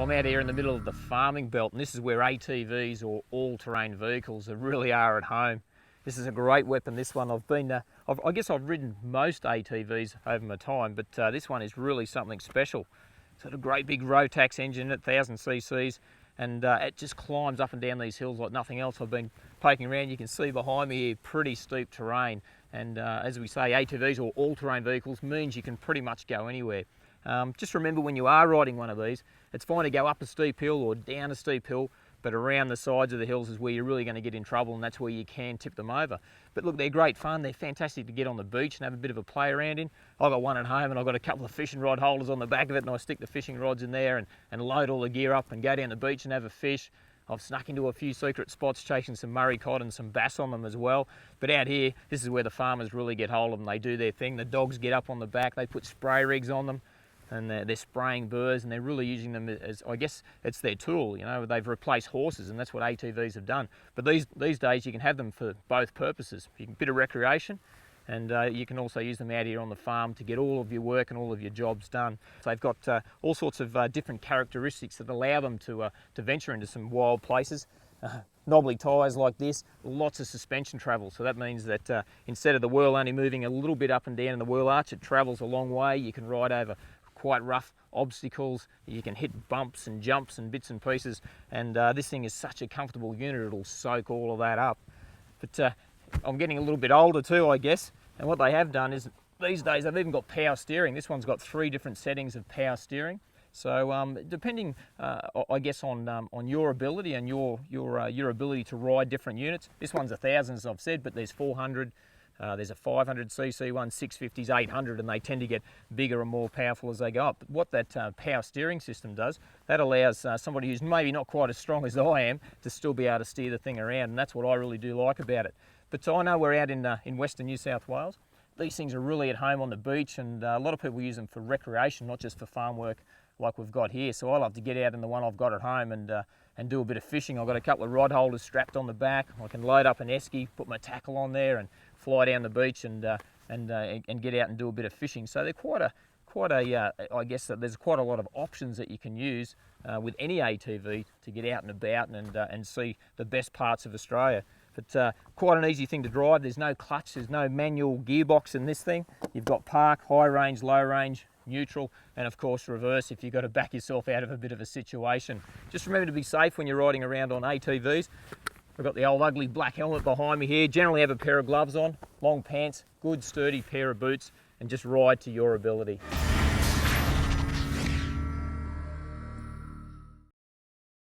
I'm out here in the middle of the farming belt, and this is where ATVs or all-terrain vehicles really are at home. This is a great weapon, this one. I guess I've ridden most ATVs over my time, but this one is really something special. It's got a great big Rotax engine at 1000 cc's, and it just climbs up and down these hills like nothing else. I've been poking around, you can see behind me here, pretty steep terrain. And as we say, ATVs or all-terrain vehicles means you can pretty much go anywhere. Just remember, when you are riding one of these, it's fine to go up a steep hill or down a steep hill, but around the sides of the hills is where you're really going to get in trouble, and that's where you can tip them over. But look, they're great fun. They're fantastic to get on the beach and have a bit of a play around in. I've got one at home, and I've got a couple of fishing rod holders on the back of it, and I stick the fishing rods in there and load all the gear up and go down the beach and have a fish. I've snuck into a few secret spots chasing some Murray cod and some bass on them as well. But out here, this is where the farmers really get hold of them. They do their thing. The dogs get up on the back, they put spray rigs on them, and they're spraying burrs, and they're really using them as, I guess, it's their tool. You know, they've replaced horses, and that's what ATVs have done. But these days you can have them for both purposes. You can, a bit of recreation, and you can also use them out here on the farm to get all of your work and all of your jobs done. So they've got all sorts of different characteristics that allow them to venture into some wild places. Knobbly tyres like this, lots of suspension travel. So that means that instead of the wheel only moving a little bit up and down in the wheel arch, it travels a long way. You can ride over quite rough obstacles, you can hit bumps and jumps and bits and pieces, and this thing is such a comfortable unit, it'll soak all of that up. But I'm getting a little bit older too, I guess, and what they have done is these days they've even got power steering. This one's got 3 different settings of power steering. So depending, I guess, on your ability and your ability to ride different units. This one's 1000, as I've said, but there's 400. There's a 500cc one, 650s, 800, and they tend to get bigger and more powerful as they go up. But what that power steering system does, that allows somebody who's maybe not quite as strong as I am to still be able to steer the thing around, and that's what I really do like about it. But I know we're out in western New South Wales. These things are really at home on the beach, and a lot of people use them for recreation, not just for farm work like we've got here. So I love to get out in the one I've got at home and do a bit of fishing. I've got a couple of rod holders strapped on the back. I can load up an esky, put my tackle on there, and fly down the beach and get out and do a bit of fishing. So they're I guess there's quite a lot of options that you can use with any ATV to get out and about and see the best parts of Australia. But quite an easy thing to drive. There's no clutch, there's no manual gearbox in this thing. You've got park, high range, low range, neutral, and of course reverse if you've got to back yourself out of a bit of a situation. Just remember to be safe when you're riding around on ATVs. I've got the old ugly black helmet behind me here. Generally have a pair of gloves on, long pants, good sturdy pair of boots, and just ride to your ability.